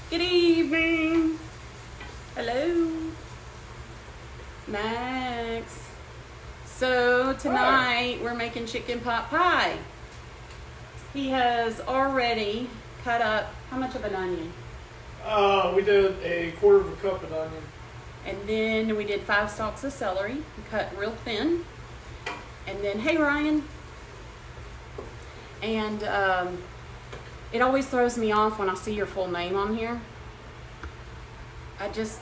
Good evening. Hello. Max. So tonight we're making chicken pot pie. He has already cut up, how much of an onion? We did a quarter of a cup of onion. And then we did 5 stalks of celery, cut real thin. And then, hey Ryan. And it always throws me off when I see your full name on here. It just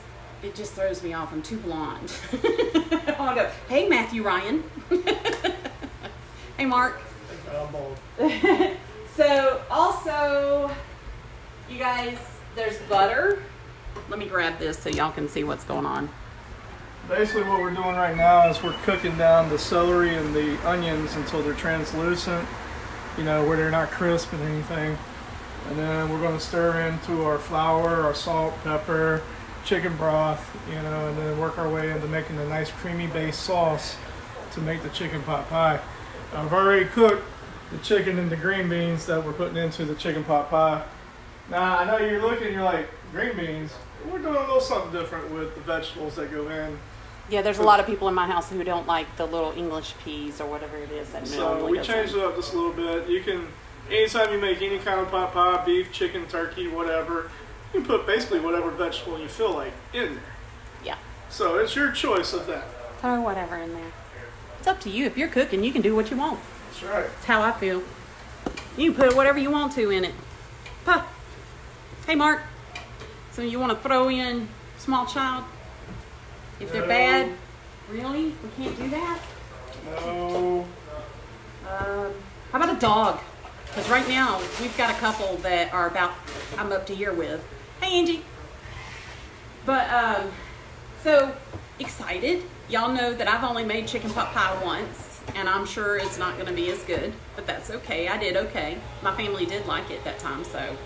throws me off. I'm too blonde. I want to go, hey Matthew Ryan. Hey Mark. I'm bald. So also, you guys, there's butter. Let me grab this so y'all can see what's going on. Basically what we're doing right now is we're cooking down the celery and the onions until they're translucent, you know, where they're not crisp and anything. And then we're going to stir into our flour, our salt, pepper, chicken broth, you know, and then work our way into making a nice creamy based sauce to make the chicken pot pie. I've already cooked the chicken and the green beans that we're putting into the chicken pot pie. Now, I know you're looking, you're like, green beans? We're doing a little something different with the vegetables that go in. Yeah, there's a lot of people in my house who don't like the little English peas or whatever it is that So normally we goes changed in. it up just a little bit. You can, anytime you make any kind of pot pie, beef, chicken, turkey, whatever, you can put basically whatever vegetable you feel like in there. Yeah. So it's your choice of that. Throw whatever in there. It's up to you. If you're cooking, you can do what you want. That's right. That's how I feel. You can put whatever you want to in it. Huh. Hey, Mark. So you want to throw in small child? If they're No. bad? Really? We can't do that? No. How about a dog? Because right now, we've got a couple that are about, I'm up to here with. Hey, Angie. But, so, excited. Y'all know that I've only made chicken pot pie once, and I'm sure it's not going to be as good, but that's okay. I did okay. My family did like it that time, so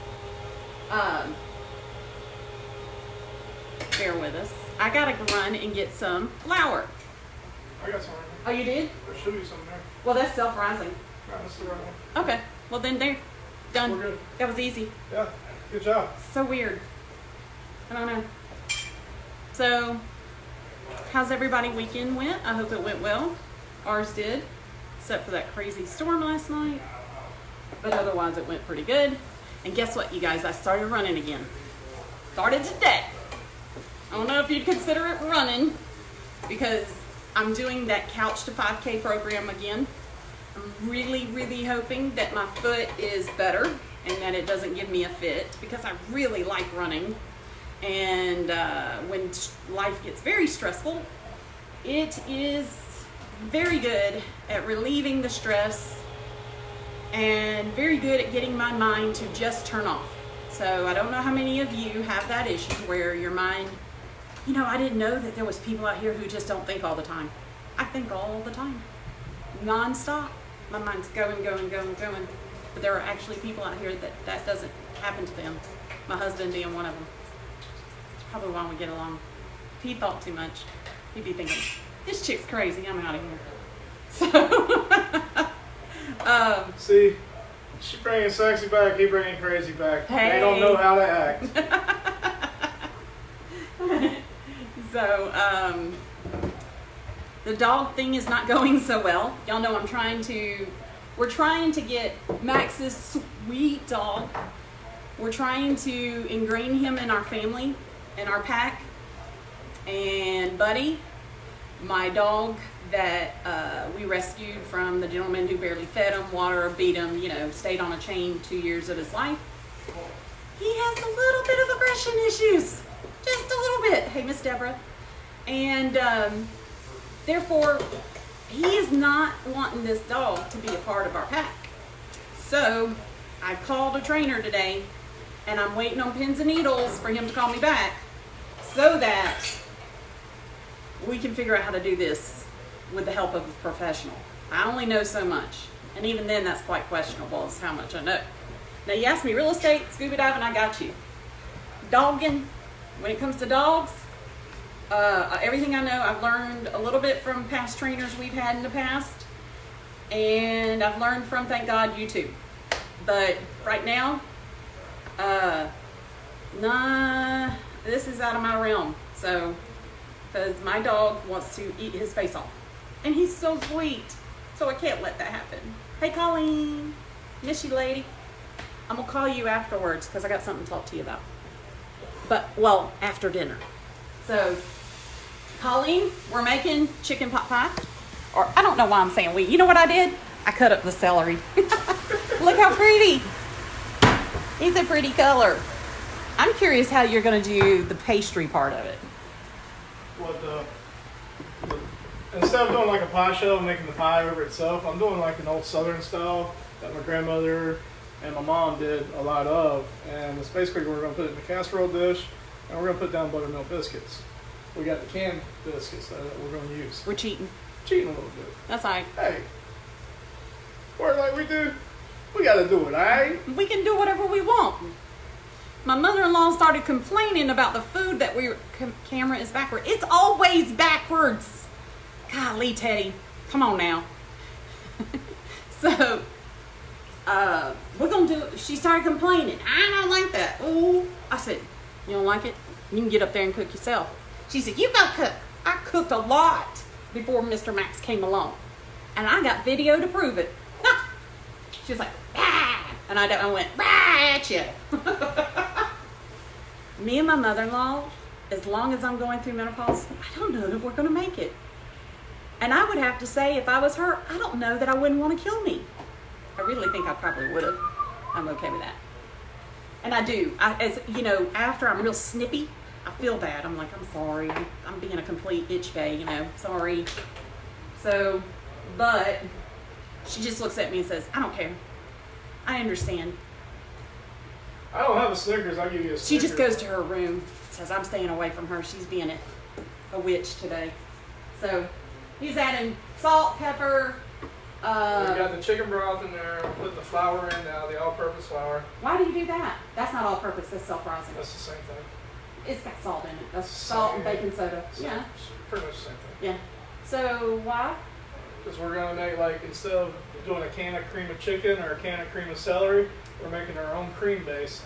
bear with us. I got to run and get some flour. I got some right Oh, you did? here. There should be some there. Well, that's self-rising. Right, that's the right one. Okay. Well, then there. Done. We're good. That was easy. Yeah, good job. So weird. I don't know. So, how's everybody weekend went? I hope it went well. Ours did, except for that crazy storm last night. But otherwise, it went pretty good. And guess what, you guys? I started running again. Started today. I don't know if you'd consider it running because I'm doing that Couch to 5K program again. I'm really, really hoping that my foot is better and that it doesn't give me a fit because I really like running. And when life gets very stressful, it is very good at relieving the stress and very good at getting my mind to just turn off. So I don't know how many of you have that issue where your mind, you know, I didn't know that there was people out here who just don't think all the time. I think all the time, non-stop. My mind's going. But there are actually people out here that doesn't happen to them. My husband being one of them. It's probably why we get along. If he thought too much, he'd be thinking, this chick's crazy, I'm out of here. So, See, she bringing sexy back, he bringing crazy back. Hey. They don't know how to act. So, the dog thing is not going so well. Y'all know we're trying to get Max's sweet dog. We're trying to ingrain him in our family, in our pack. And Buddy, my dog that we rescued from the gentleman who barely fed him, water, beat him, you know, stayed on a chain 2 years of his life. He has a little bit of aggression issues. Just a little bit. Hey, Miss Deborah. And therefore, he is not wanting this dog to be a part of our pack. So I called a trainer today, and I'm waiting on pins and needles for him to call me back so that we can figure out how to do this with the help of a professional. I only know so much, and even then that's quite questionable as how much I know. Now you asked me real estate, scuba diving, I got you. Dogging, when it comes to dogs, everything I know, I've learned a little bit from past trainers we've had in the past, and I've learned from, thank God, YouTube. But right now, Nah, this is out of my realm. So, because my dog wants to eat his face off. And he's so sweet. So I can't let that happen. Hey, Colleen. Miss you, lady. I'm going to call you afterwards because I got something to talk to you about. But, well, after dinner. So, Colleen, we're making chicken pot pie. Or, I don't know why I'm saying we. You know what I did? I cut up the celery. Look how pretty. It's a pretty color. I'm curious how you're going to do the pastry part of it. Instead of doing like a pie shell and making the pie over itself, I'm doing like an old Southern style that my grandmother and my mom did a lot of. And it's basically we're going to put it in a casserole dish and we're going to put down buttermilk biscuits. We got the canned biscuits that we're going to use. We're cheating. Cheating a little bit. That's all right. Hey, work like we do, we got to do it, all right? We can do whatever we want. My mother-in-law started complaining about the food that camera is backward. It's always backwards. Golly, Teddy. Come on now. So, we're going to do, she started complaining. I don't like that. Oh, I said, you don't like it? You can get up there and cook yourself. She said, you go cook. I cooked a lot before Mr. Max came along. And I got video to prove it. She was like, ah! And I went, bah, at you. Me and my mother-in-law, as long as I'm going through menopause, I don't know that we're going to make it. And I would have to say, if I was her, I don't know that I wouldn't want to kill me. I really think I probably would have. I'm okay with that. And I do. As you know, after I'm real snippy, I feel bad. I'm like, I'm sorry. I'm being a complete itch bay, you know. Sorry. So, but she just looks at me and says, I don't care. I understand. I don't have a Snickers. I'll give you a Snickers. She just goes to her room, says, I'm staying away from her. She's being a witch today. So, he's adding salt, pepper. We got the chicken broth in there. We're putting the flour in now, the all-purpose flour. Why do you do that? That's not all-purpose. That's self-rising. That's the same thing. It's got salt in it. That's salt and baking soda. Yeah. It's pretty much the same thing. Yeah. So, why? Because we're going to make, like, instead of doing a can of cream of chicken or a can of cream of celery, we're making our own cream base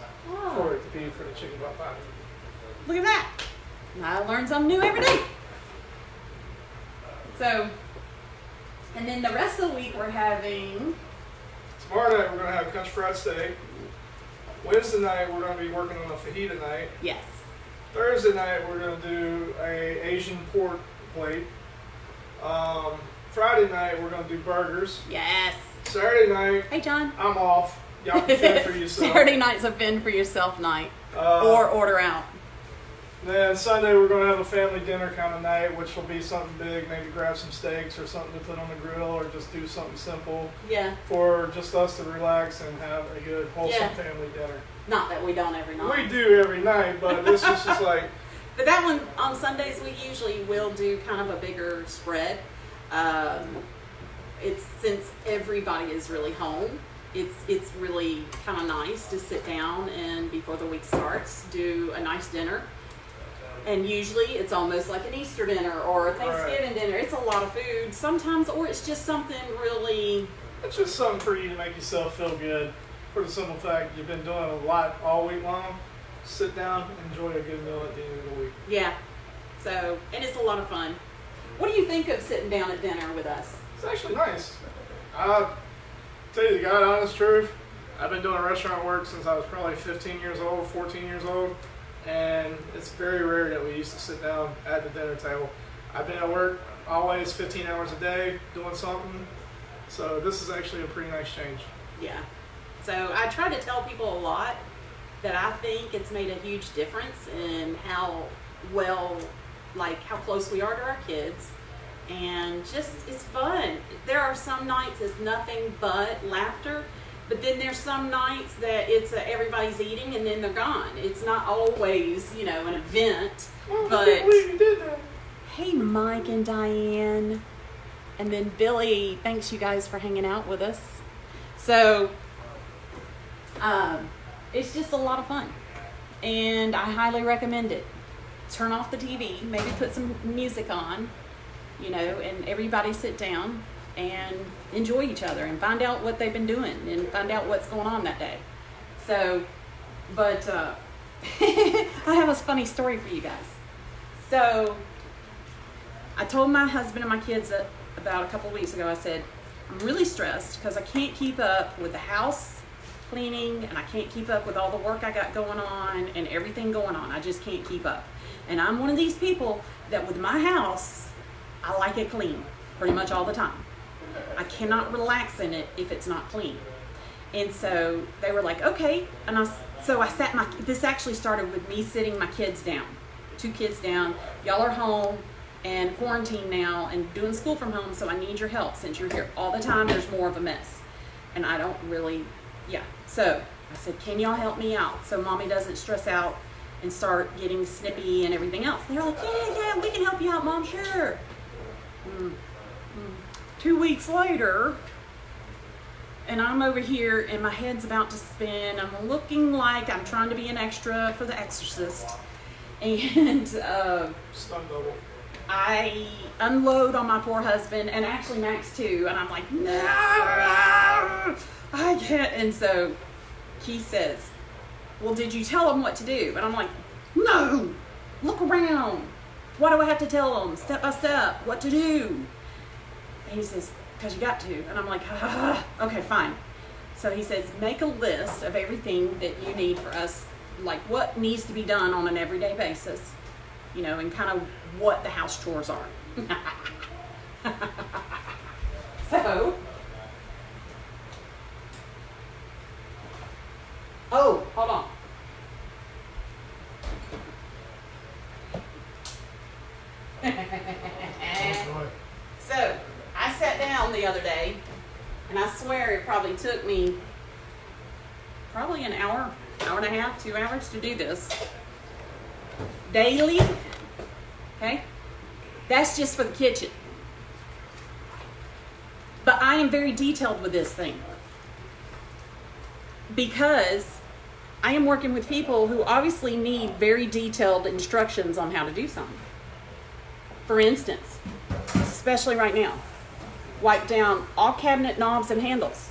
for it to be for the chicken pot pie. Look at that. I learn something new every day. So, and then the rest of the week we're having... Tomorrow night we're going to have country fried steak. Wednesday night we're going to be working on a fajita night. Yes. Thursday night we're going to do a Asian pork plate. Friday night we're going to do burgers. Yes. Saturday night, hey John, I'm off. Y'all can fend for yourself. Saturday night's a fend for yourself night, or order out. Then Sunday we're going to have a family dinner kind of night, which will be something big. Maybe grab some steaks or something to put on the grill, or just do something simple. Yeah. For just us to relax and have a good wholesome family dinner. Not that we don't every night. We do every night, but this is just like. But that one on Sundays we usually will do kind of a bigger spread. It's since everybody is really home, it's really kind of nice to sit down and before the week starts do a nice dinner. And usually it's almost like an Easter dinner or a Thanksgiving dinner. It's a lot of food sometimes, or it's just something really. It's just something for you to make yourself feel good. For the simple fact you've been doing a lot all week long. Sit down, enjoy a good meal at the end of the week. Yeah. So, and it's a lot of fun. What do you think of sitting down at dinner with us? It's actually nice. I'll tell you the God honest truth. I've been doing restaurant work since I was probably 15 years old, 14 years old. And it's very rare that we used to sit down at the dinner table. I've been at work always 15 hours a day doing something. So this is actually a pretty nice change. Yeah. So I try to tell people a lot that I think it's made a huge difference in how well, like how close we are to our kids. And just, it's fun. There are some nights it's nothing but laughter. But then there's some nights that it's everybody's eating and then they're gone. It's not always, you know, an event. But I can't believe you did that. Hey, Mike and Diane. And then Billy, thanks you guys for hanging out with us. So, it's just a lot of fun. And I highly recommend it. Turn off the TV, maybe put some music on, you know, and everybody sit down and enjoy each other and find out what they've been doing and find out what's going on that day. So, but I have a funny story for you guys. So, I told my husband and my kids that about a couple of weeks ago, I said, I'm really stressed because I can't keep up with the house cleaning and I can't keep up with all the work I got going on and everything going on. I just can't keep up. And I'm one of these people that with my house, I like it clean pretty much all the time. I cannot relax in it if it's not clean. And so they were like, okay. And I sat this actually started with me sitting my kids down, 2 kids down. Y'all are home and quarantined now and doing school from home, so I need your help since you're here all the time. There's more of a mess. And I don't really, So I said, can y'all help me out so mommy doesn't stress out and start getting snippy and everything else? They're like, yeah, we can help you out, Mom, sure. 2 weeks later, and I'm over here and my head's about to spin. I'm looking like I'm trying to be an extra for The Exorcist. And Stunt double. I unload on my poor husband and actually Max too. And I'm like, no, I can't. And so Keith says, well, did you tell him what to do? And I'm like, no, look around. Why do I have to tell them step by step what to do? And he says, because you got to. And I'm like, okay, fine. So he says, make a list of everything that you need for us, like what needs to be done on an everyday basis, and kind of what the house chores are. So, hold on. So, I sat down the other day, and I swear it probably took me an hour and a half, 2 hours to do this. Daily, okay? That's just for the kitchen. But I am very detailed with this thing because I am working with people who obviously need very detailed instructions on how to do something. For instance, especially right now, wipe down all cabinet knobs and handles.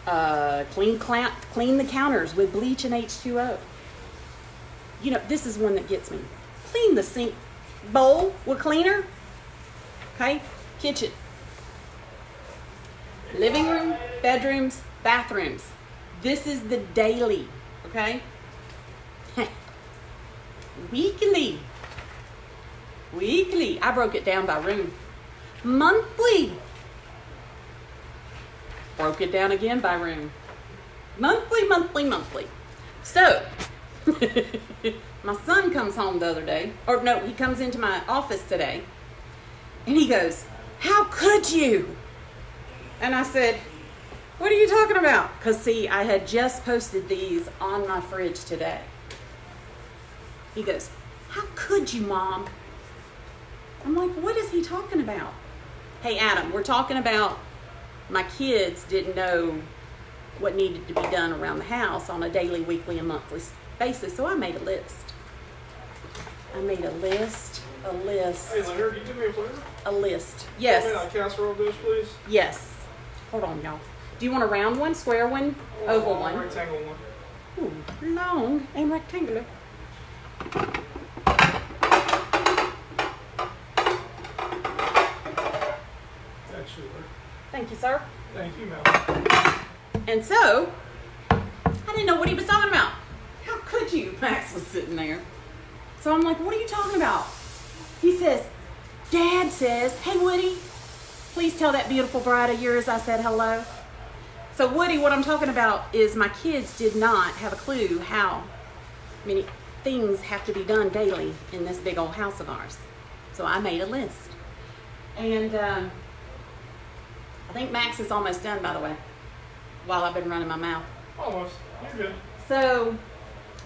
Clean the counters with bleach and H2O. This is one that gets me. Clean the sink bowl with cleaner. Okay? Kitchen. Living room, bedrooms, bathrooms. This is the daily. Okay? Weekly. I broke it down by room. Monthly. Broke it down again by room. Monthly. So, my son comes home the other day, he comes into my office today, and he goes, how could you? And I said, what are you talking about? Because see, I had just posted these on my fridge today. He goes, how could you, Mom? I'm like, what is he talking about? Hey, Adam, we're talking about my kids didn't know what needed to be done around the house on a daily, weekly, and monthly basis, so I made a list. A list. Hey, Leonard, can you do me a favor? A list. Yes. Give me that casserole dish, please. Yes. Hold on, y'all. Do you want a round one, square one, oval one? Rectangle one. Ooh, long and rectangular. That should work. Thank you, sir. Thank you, Mel. And so, I didn't know what he was talking about. How could you? Max was sitting there. So I'm like, what are you talking about? He says, Dad says, hey, Woody, please tell that beautiful bride of yours I said hello. So, Woody, what I'm talking about is my kids did not have a clue how many things have to be done daily in this big old house of ours. So I made a list. And I think Max is almost done, by the way, while I've been running my mouth. Almost. You're good. So,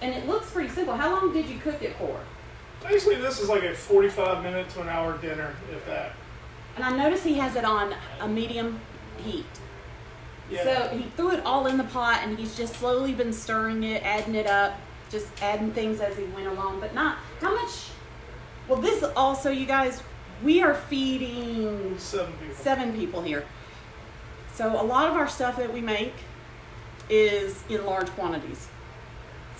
and it looks pretty simple. How long did you cook it for? Basically, this is like a 45-minute to an hour dinner, if that. And I noticed he has it on a medium heat. Yeah. So he threw it all in the pot, and he's just slowly been stirring it, adding it up, just adding things as he went along. But not, how much? Well, this also, you guys, we are feeding 7 people here. So a lot of our stuff that we make is in large quantities.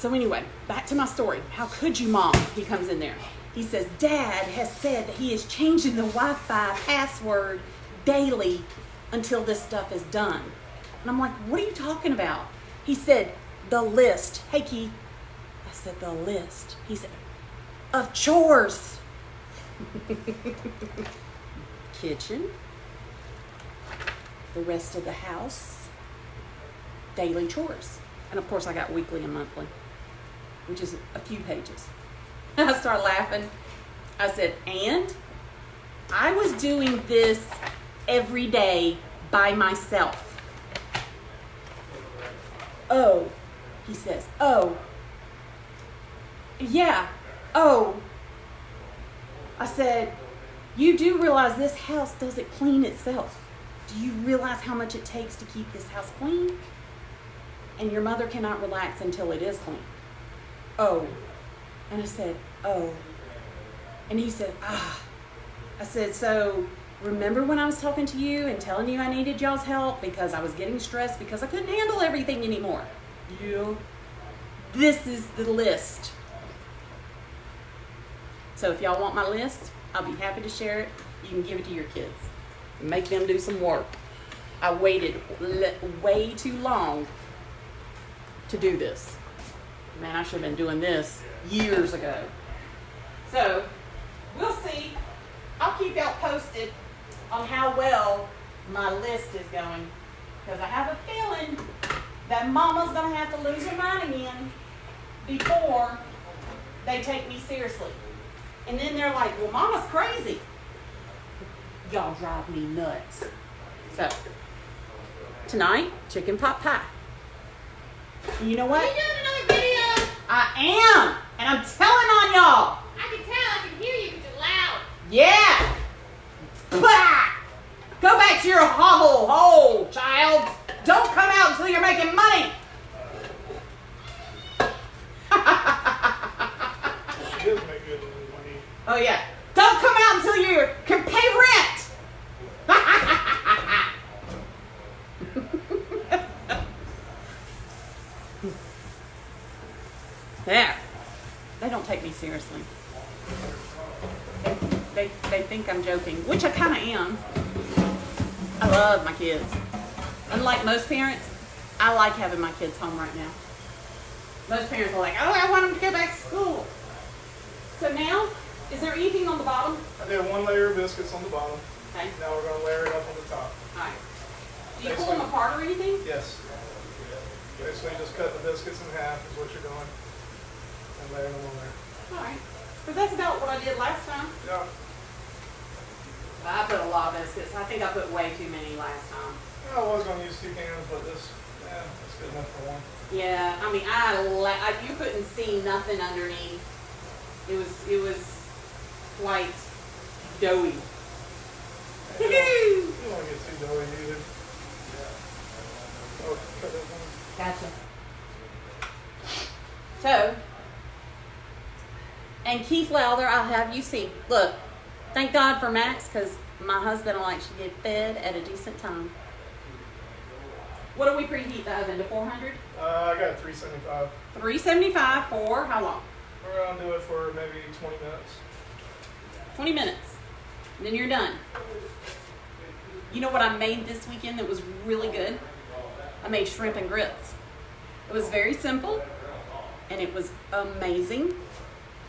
So anyway, back to my story. How could you, Mom? He comes in there. He says, Dad has said that he is changing the Wi-Fi password daily until this stuff is done. And I'm like, what are you talking about? He said, the list. Hey, Key. I said, the list. He said, of chores. Kitchen. The rest of the house. Daily chores. And of course, I got weekly and monthly, which is a few pages. I started laughing. I said, and I was doing this every day by myself. Oh, he says, oh, yeah, oh. I said, you do realize this house doesn't clean itself. Do you realize how much it takes to keep this house clean? And your mother cannot relax until it is clean. Oh. And I said, oh. And he said, ah. I said, so remember when I was talking to you and telling you I needed y'all's help because I was getting stressed because I couldn't handle everything anymore? Yeah. This is the list. So if y'all want my list, I'll be happy to share it. You can give it to your kids. Make them do some work. I waited way too long to do this. Man, I should have been doing this years ago. So, we'll see. I'll keep y'all posted on how well my list is going. Because I have a feeling that Mama's going to have to lose her mind again before they take me seriously. And then they're like, well, Mama's crazy. Y'all drive me nuts. So, tonight, chicken pot pie. You know what? Are you doing another video? I am. And I'm telling on y'all. I can tell. I can hear you because you're loud. Yeah. Bah! Go back to your hovel hole, child. Don't come out until you're making money. She does make good money. Oh, yeah. Don't come out until you can pay rent. There. They don't take me seriously. They think I'm joking, which I kind of am. I love my kids. Unlike most parents, I like having my kids home right now. Most parents are like, oh, I want them to go back to school. So now, is there anything on the bottom? I did one layer of biscuits on the bottom. Okay. Now we're going to layer it up on the top. All right. Do you pull them apart or anything? Yes. Basically, just cut the biscuits in half is what you're doing. And layer them on there. All right. Because that's about what I did last time. Yeah. I put a lot of biscuits. I think I put way too many last time. I was going to use 2 cans, but this, that's good enough for one. Yeah, I mean, you couldn't see nothing underneath. It was quite doughy. You don't want to get too doughy either. Oh, cut that one. Gotcha. So, and Keith Lowther, I'll have you see. Look, thank God for Max, because my husband likes to get fed at a decent time. What do we preheat the oven to? 400? I got a 375. 375 for how long? We're going to do it for maybe 20 minutes. 20 minutes. And then you're done. You know what I made this weekend that was really good? I made shrimp and grits. It was very simple, and it was amazing.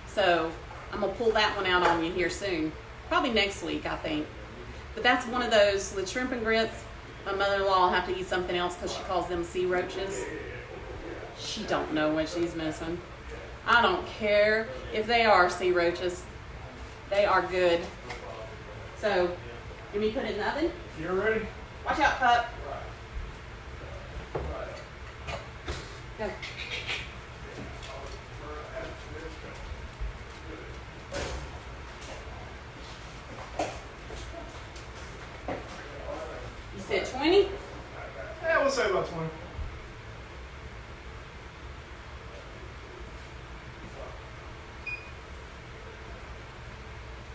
So I'm going to pull that one out on you here soon. Probably next week, I think. But that's one of those, with shrimp and grits. My mother-in-law will have to eat something else because she calls them sea roaches. She don't know what she's missing. I don't care if they are sea roaches. They are good. So, give me put it in the oven. You're ready? Watch out, pup. Go. You said 20? Yeah, we'll say about 20.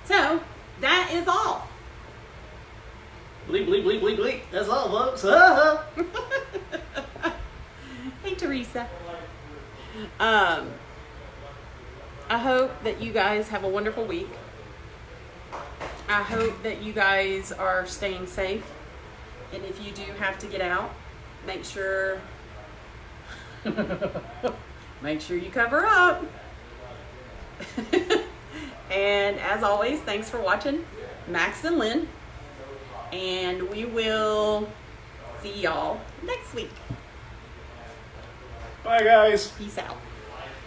So, that is all. Bleep, bleep, bleep, bleep, bleep. That's all, folks. Hey, Teresa. I hope that you guys have a wonderful week. I hope that you guys are staying safe. And if you do have to get out, make sure you cover up. And as always, thanks for watching Max and Lynn. And we will see y'all next week. Bye, guys. Peace out.